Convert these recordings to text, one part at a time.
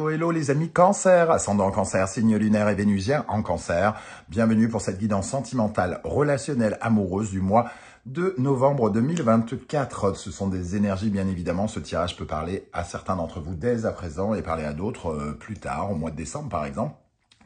Hello, hello les amis Cancer, ascendant Cancer, signe lunaire et vénusien en Cancer. Bienvenue pour cette guidance sentimentale, relationnelle, amoureuse du mois de novembre 2024. Ce sont des énergies, bien évidemment. Ce tirage peut parler à certains d'entre vous dès à présent et parler à d'autres plus tard, au mois de décembre par exemple.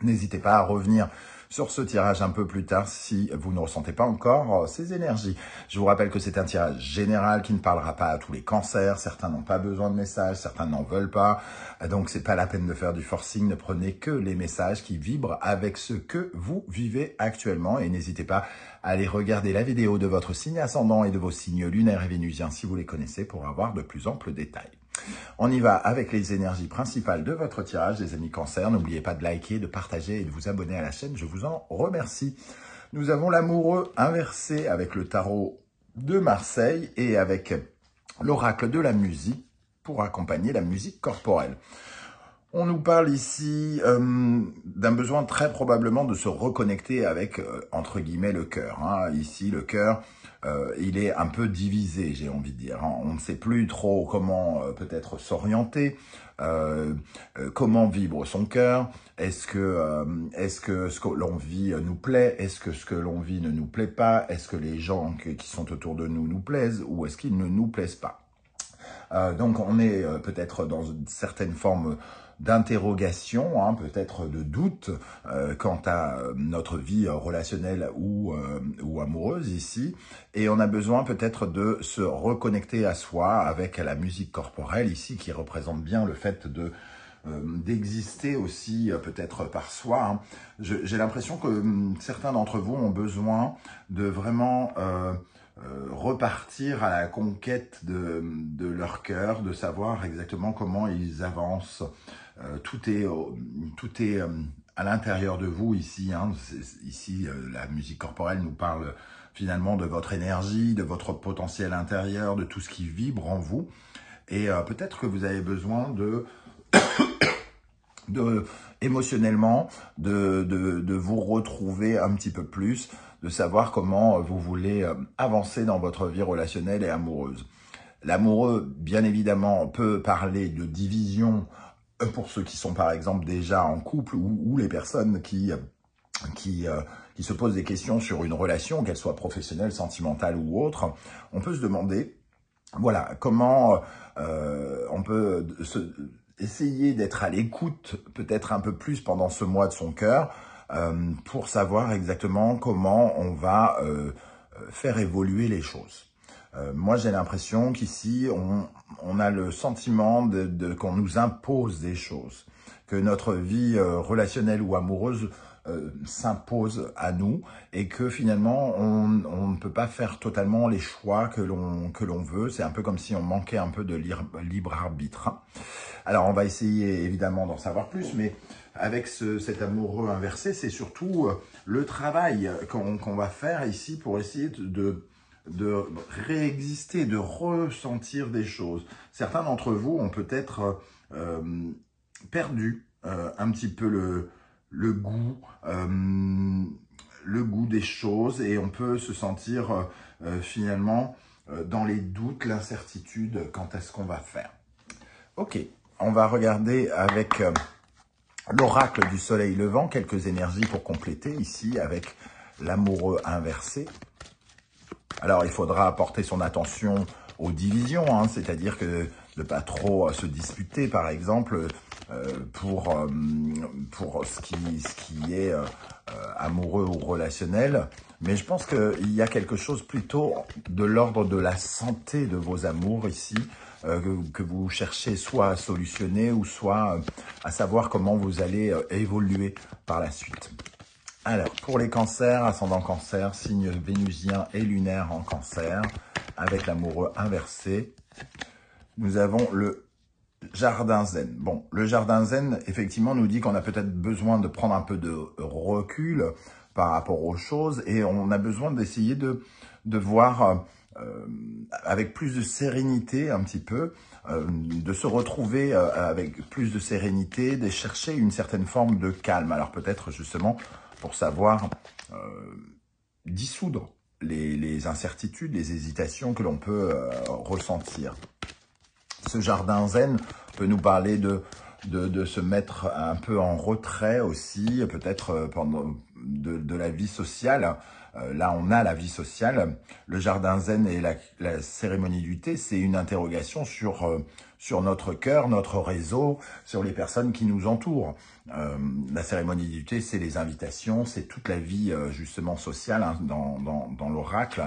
N'hésitez pas à revenir sur ce tirage un peu plus tard si vous ne ressentez pas encore ces énergies. Je vous rappelle que c'est un tirage général qui ne parlera pas à tous les cancers. Certains n'ont pas besoin de messages, certains n'en veulent pas. Donc, c'est pas la peine de faire du forcing. Ne prenez que les messages qui vibrent avec ce que vous vivez actuellement. Et n'hésitez pas à aller regarder la vidéo de votre signe ascendant et de vos signes lunaires et vénusiens si vous les connaissez pour avoir de plus amples détails. On y va avec les énergies principales de votre tirage, les amis Cancer. N'oubliez pas de liker, de partager et de vous abonner à la chaîne. Je vous en remercie. Nous avons l'amoureux inversé avec le tarot de Marseille et avec l'oracle de la musique pour accompagner la musique corporelle. On nous parle ici d'un besoin très probablement de se reconnecter avec, entre guillemets, le cœur. Ici, le cœur, il est un peu divisé, j'ai envie de dire. On ne sait plus trop comment peut-être s'orienter, comment vibre son cœur. Est-ce que ce que l'on vit nous plaît? Est-ce que ce que l'on vit ne nous plaît pas? Est-ce que les gens qui sont autour de nous nous plaisent ou est-ce qu'ils ne nous plaisent pas? Donc, on est peut-être dans une certaine forme d'interrogation, peut-être de doute quant à notre vie relationnelle ou amoureuse ici. Et on a besoin peut-être de se reconnecter à soi avec la musique corporelle ici qui représente bien le fait de d'exister aussi peut-être par soi. J'ai l'impression que certains d'entre vous ont besoin de vraiment repartir à la conquête de leur cœur, de savoir exactement comment ils avancent. Tout est à l'intérieur de vous ici. Ici, la musique corporelle nous parle finalement de votre énergie, de votre potentiel intérieur, de tout ce qui vibre en vous. Et peut-être que vous avez besoin émotionnellement, de vous retrouver un petit peu plus, de savoir comment vous voulez avancer dans votre vie relationnelle et amoureuse. L'amoureux, bien évidemment, peut parler de division pour ceux qui sont par exemple déjà en couple ou les personnes qui se posent des questions sur une relation, qu'elle soit professionnelle, sentimentale ou autre. On peut se demander, voilà, comment on peut essayer d'être à l'écoute peut-être un peu plus pendant ce mois de son cœur pour savoir exactement comment on va faire évoluer les choses. Moi, j'ai l'impression qu'ici, on a le sentiment qu'on nous impose des choses, que notre vie relationnelle ou amoureuse s'impose à nous et que finalement, on ne peut pas faire totalement les choix que l'on veut. C'est un peu comme si on manquait un peu de libre arbitre. Alors, on va essayer évidemment d'en savoir plus, mais avec cet amoureux inversé, c'est surtout le travail qu'on va faire ici pour essayer de réexister, de ressentir des choses. Certains d'entre vous ont peut-être perdu un petit peu le goût des choses et on peut se sentir finalement dans les doutes, l'incertitude quant à ce qu'on va faire. Ok, on va regarder avec l'oracle du soleil levant, quelques énergies pour compléter ici avec l'amoureux inversé. Alors, il faudra porter son attention aux divisions, c'est-à-dire que de ne pas trop se disputer, par exemple, pour ce qui est amoureux ou relationnel. Mais je pense qu'il y a quelque chose plutôt de l'ordre de la santé de vos amours ici, que vous cherchez soit à solutionner ou soit à savoir comment vous allez évoluer par la suite. Alors, pour les cancers, ascendant cancer, signe vénusien et lunaire en cancer, avec l'amoureux inversé, nous avons le jardin zen. Bon, le jardin zen, effectivement, nous dit qu'on a peut-être besoin de prendre un peu de recul par rapport aux choses et on a besoin d'essayer de voir avec plus de sérénité un petit peu, de se retrouver avec plus de sérénité, de chercher une certaine forme de calme. Alors peut-être justement pour savoir dissoudre les incertitudes, les hésitations que l'on peut ressentir. Ce jardin zen peut nous parler de de se mettre un peu en retrait aussi, peut-être pendant de la vie sociale. Là, on a la vie sociale. Le jardin zen et la cérémonie du thé, c'est une interrogation sur notre cœur, notre réseau, sur les personnes qui nous entourent. La cérémonie du thé, c'est les invitations, c'est toute la vie justement sociale hein, dans l'oracle.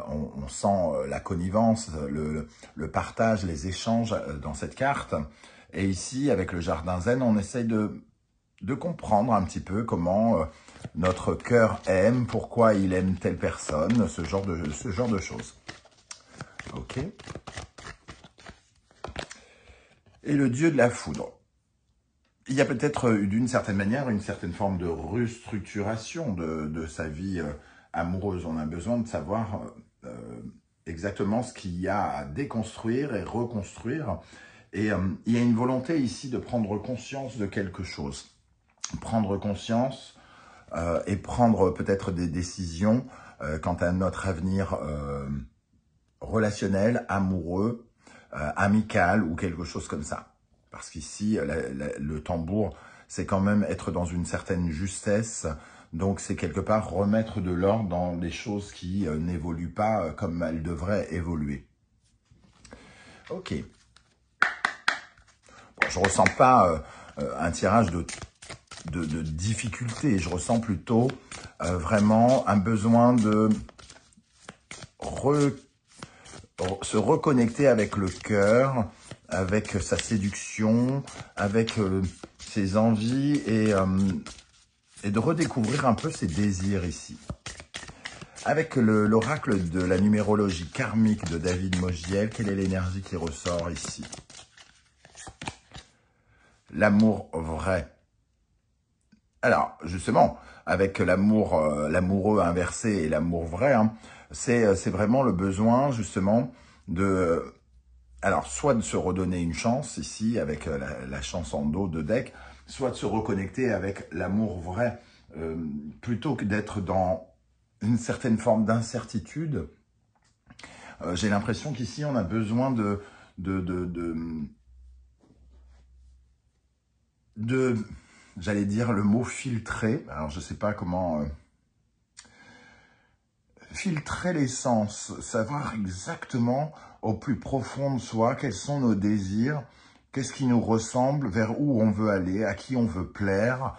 On sent la connivence, le partage, les échanges dans cette carte. Et ici, avec le jardin zen, on essaye de comprendre un petit peu comment notre cœur aime, pourquoi il aime telle personne, ce genre de choses. Ok. Et le dieu de la foudre. Il y a peut-être d'une certaine manière une certaine forme de restructuration de sa vie amoureuse. On a besoin de savoir exactement ce qu'il y a à déconstruire et reconstruire. Et il y a une volonté ici de prendre conscience de quelque chose. Prendre conscience et prendre peut-être des décisions quant à notre avenir relationnel, amoureux, amical ou quelque chose comme ça. Parce qu'ici, le tambour, c'est quand même être dans une certaine justesse. Donc, c'est quelque part remettre de l'ordre dans des choses qui n'évoluent pas comme elles devraient évoluer. Ok. Bon, je ressens pas un tirage de difficulté. Je ressens plutôt vraiment un besoin de se reconnecter avec le cœur, avec sa séduction, avec ses envies et de redécouvrir un peu ses désirs ici. Avec l'oracle de la numérologie karmique de David Mogiel, quelle est l'énergie qui ressort ici? L'amour vrai. Alors, justement, avec l'amoureux inversé et l'amour vrai, hein, c'est vraiment le besoin, justement, alors, soit de se redonner une chance, ici, avec la chance en dos de deck, soit de se reconnecter avec l'amour vrai, plutôt que d'être dans une certaine forme d'incertitude. J'ai l'impression qu'ici, on a besoin j'allais dire le mot filtrer. Alors, je ne sais pas comment filtrer l'essence, savoir exactement au plus profond de soi quels sont nos désirs, qu'est-ce qui nous ressemble, vers où on veut aller, à qui on veut plaire,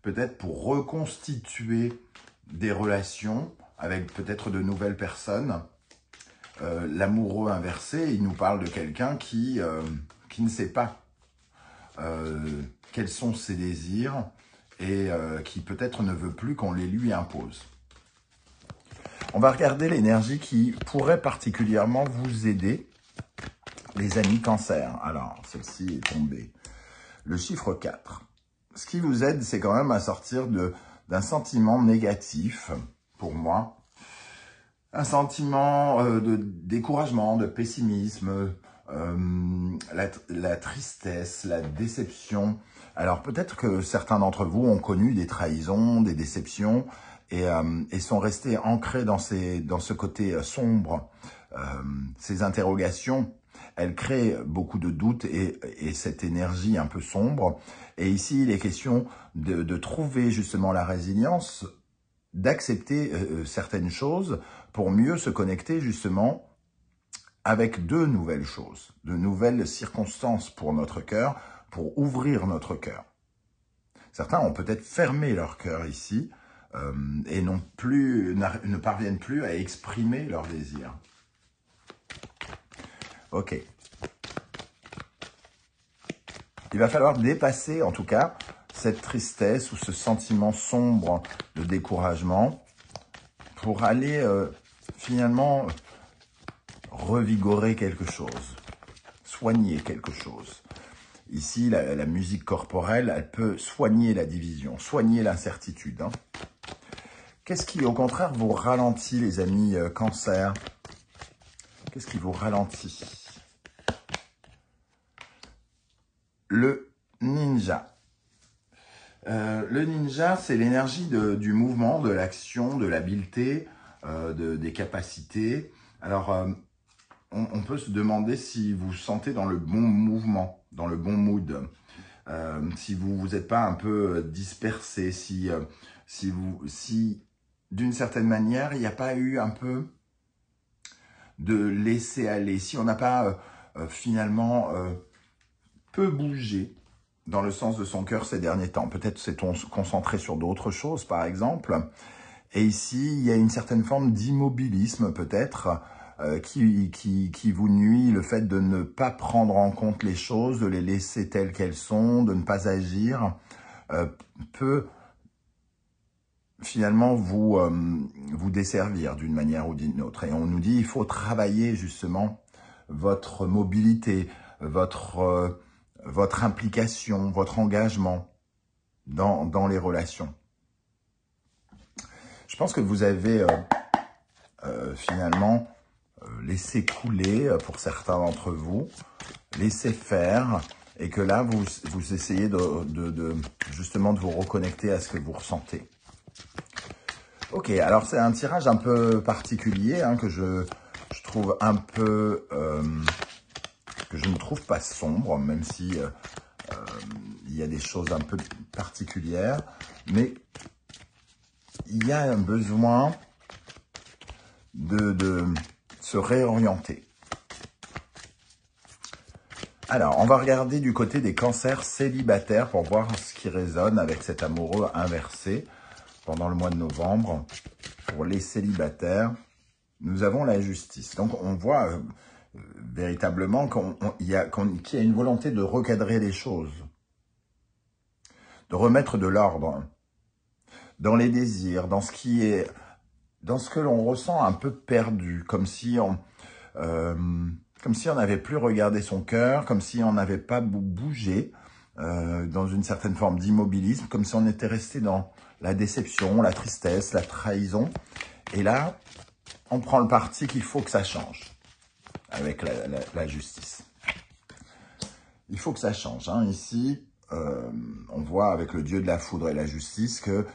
peut-être pour reconstituer des relations avec peut-être de nouvelles personnes. L'amoureux inversé, il nous parle de quelqu'un qui ne sait pas quels sont ses désirs et qui peut-être ne veut plus qu'on les lui impose. On va regarder l'énergie qui pourrait particulièrement vous aider, les amis cancer. Alors, celle-ci est tombée. Le chiffre 4. Ce qui vous aide, c'est quand même à sortir d'un sentiment négatif, pour moi. Un sentiment de découragement, de pessimisme, la tristesse, la déception. Alors peut-être que certains d'entre vous ont connu des trahisons, des déceptions et sont restés ancrés dans ce côté sombre. Ces interrogations, elles créent beaucoup de doutes et cette énergie un peu sombre. Et ici, il est question de trouver justement la résilience, d'accepter certaines choses pour mieux se connecter justement avec de nouvelles choses, de nouvelles circonstances pour notre cœur, pour ouvrir notre cœur. Certains ont peut-être fermé leur cœur ici et ne parviennent plus à exprimer leurs désirs. Ok. Il va falloir dépasser, en tout cas, cette tristesse ou ce sentiment sombre de découragement pour aller finalement revigorer quelque chose, soigner quelque chose. Ici, la musique corporelle, elle peut soigner la division, soigner l'incertitude. Hein. Qu'est-ce qui, au contraire, vous ralentit, les amis cancer? Qu'est-ce qui vous ralentit? Le ninja. Le ninja, c'est l'énergie du mouvement, de l'action, de l'habileté, des capacités. Alors, on peut se demander si vous vous sentez dans le bon mouvement, dans le bon mood. Si vous n'êtes pas un peu dispersé, si d'une certaine manière, il n'y a pas eu un peu de laisser aller, si on n'a pas finalement peu bougé dans le sens de son cœur ces derniers temps. Peut-être s'est-on concentré sur d'autres choses, par exemple. Et ici, il y a une certaine forme d'immobilisme, peut-être, qui vous nuit, le fait de ne pas prendre en compte les choses, de les laisser telles qu'elles sont, de ne pas agir, peut finalement vous desservir d'une manière ou d'une autre. Et on nous dit, il faut travailler justement votre mobilité, votre implication, votre engagement dans les relations. Je pense que vous avez finalement laissé couler pour certains d'entre vous, laissé faire, et que là, vous essayez justement de vous reconnecter à ce que vous ressentez. Ok, alors c'est un tirage un peu particulier, hein, que je trouve un peu... que je ne trouve pas sombre, même si il y a des choses un peu particulières, mais il y a un besoin de se réorienter. Alors, on va regarder du côté des cancers célibataires pour voir ce qui résonne avec cet amoureux inversé pendant le mois de novembre. Pour les célibataires, nous avons la justice. Donc, on voit véritablement qu'il y a une volonté de recadrer les choses, de remettre de l'ordre dans les désirs, dans ce que l'on ressent un peu perdu, comme si on n'avait plus regardé son cœur, comme si on n'avait pas bougé, dans une certaine forme d'immobilisme, comme si on était resté dans la déception, la tristesse, la trahison. Et là, on prend le parti qu'il faut que ça change avec la justice. Il faut que ça change. Hein. Ici, on voit avec le dieu de la foudre et la justice que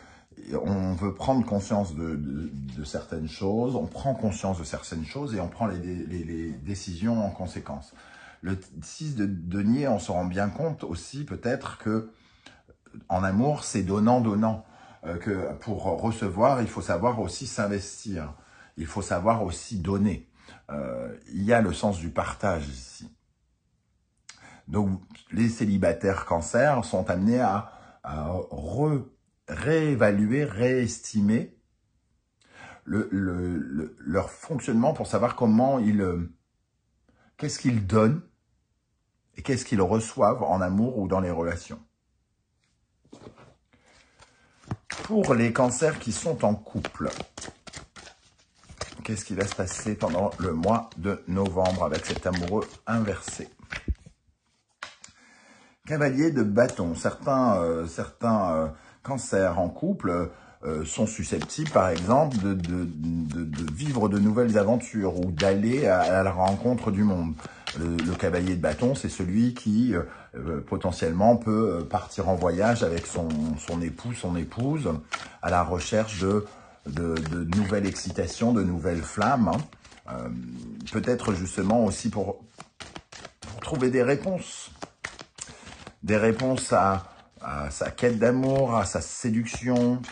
on veut prendre conscience de certaines choses, on prend conscience de certaines choses et on prend les décisions en conséquence. Le 6 de denier, on se rend bien compte aussi peut-être que en amour, c'est donnant-donnant. Que pour recevoir, il faut savoir aussi s'investir. Il faut savoir aussi donner. Il y a le sens du partage ici. Donc, les célibataires cancer sont amenés à réévaluer, réestimer leur fonctionnement pour savoir comment qu'est-ce qu'ils donnent et qu'est-ce qu'ils reçoivent en amour ou dans les relations. Pour les cancers qui sont en couple, qu'est-ce qui va se passer pendant le mois de novembre avec cet amoureux inversé? Cavalier de bâton. Certains cancers en couple sont susceptibles, par exemple, de vivre de nouvelles aventures ou d'aller à la rencontre du monde. Le cavalier de bâton, c'est celui qui potentiellement peut partir en voyage avec son époux, son épouse, à la recherche de nouvelles excitations, de nouvelles flammes. Hein. Peut-être justement aussi pour trouver des réponses. Des réponses à sa quête d'amour, à sa séduction,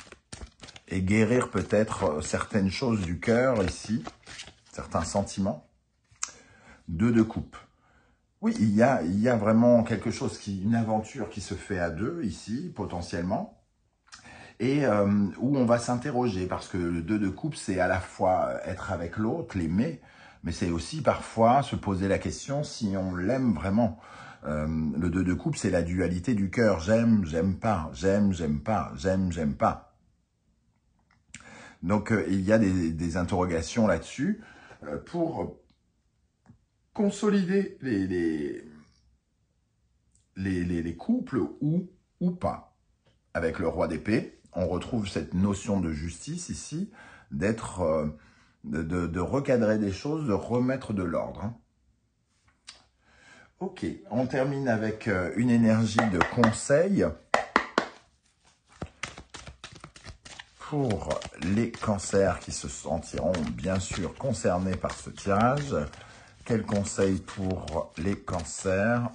et guérir peut-être certaines choses du cœur ici, certains sentiments. 2 de coupe. Oui, il y a vraiment quelque chose, une aventure qui se fait à deux ici, potentiellement, et où on va s'interroger, parce que le 2 de coupe, c'est à la fois être avec l'autre, l'aimer, mais c'est aussi parfois se poser la question si on l'aime vraiment. Le 2 de coupe, c'est la dualité du cœur. J'aime, j'aime pas. J'aime, j'aime pas. J'aime, j'aime pas. Donc, il y a des interrogations là-dessus pour consolider les couples ou pas. Avec le roi d'épée, on retrouve cette notion de justice ici, d'être, de recadrer des choses, de remettre de l'ordre. Hein. Ok, on termine avec une énergie de conseil pour les cancers qui se sentiront bien sûr concernés par ce tirage. Quel conseil pour les cancers?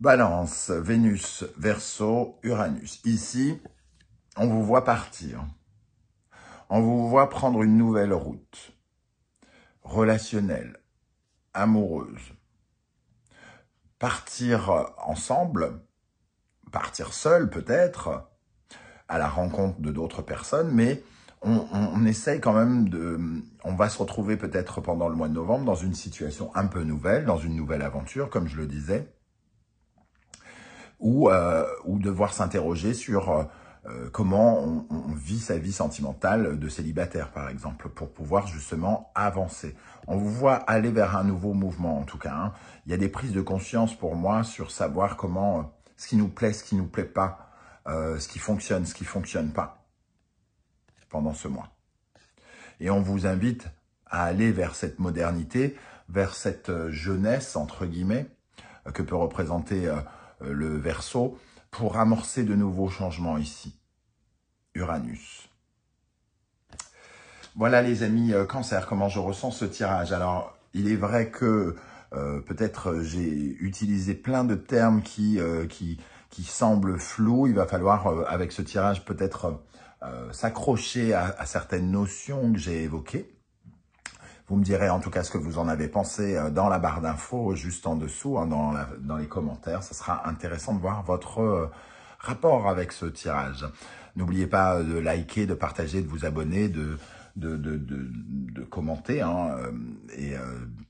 Balance, Vénus, Verseau, Uranus. Ici, on vous voit partir. On vous voit prendre une nouvelle route. Relationnelle, amoureuse. Partir ensemble, partir seul peut-être, à la rencontre de d'autres personnes, mais on essaye quand même de... On va se retrouver peut-être pendant le mois de novembre dans une situation un peu nouvelle, dans une nouvelle aventure, comme je le disais, ou devoir s'interroger sur comment on vit sa vie sentimentale de célibataire, par exemple, pour pouvoir justement avancer. On vous voit aller vers un nouveau mouvement, en tout cas. Hein. Il y a des prises de conscience pour moi sur savoir comment, ce qui nous plaît, ce qui nous plaît pas, ce qui fonctionne pas pendant ce mois. Et on vous invite à aller vers cette modernité, vers cette jeunesse, entre guillemets, que peut représenter le Verseau, pour amorcer de nouveaux changements ici. Uranus. Voilà les amis Cancer, comment je ressens ce tirage. Alors, il est vrai que peut-être j'ai utilisé plein de termes qui semblent flous. Il va falloir, avec ce tirage, peut-être s'accrocher à certaines notions que j'ai évoquées. Vous me direz en tout cas ce que vous en avez pensé dans la barre d'infos, juste en dessous, hein, dans les commentaires. Ce sera intéressant de voir votre rapport avec ce tirage. N'oubliez pas de liker, de partager, de vous abonner, de commenter. Hein, et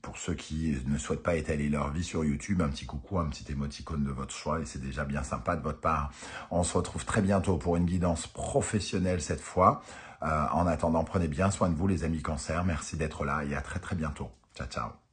pour ceux qui ne souhaitent pas étaler leur vie sur YouTube, un petit coucou, un petit émoticône de votre choix. Et c'est déjà bien sympa de votre part. On se retrouve très bientôt pour une guidance professionnelle cette fois. En attendant, prenez bien soin de vous les amis Cancer. Merci d'être là et à très très bientôt. Ciao, ciao.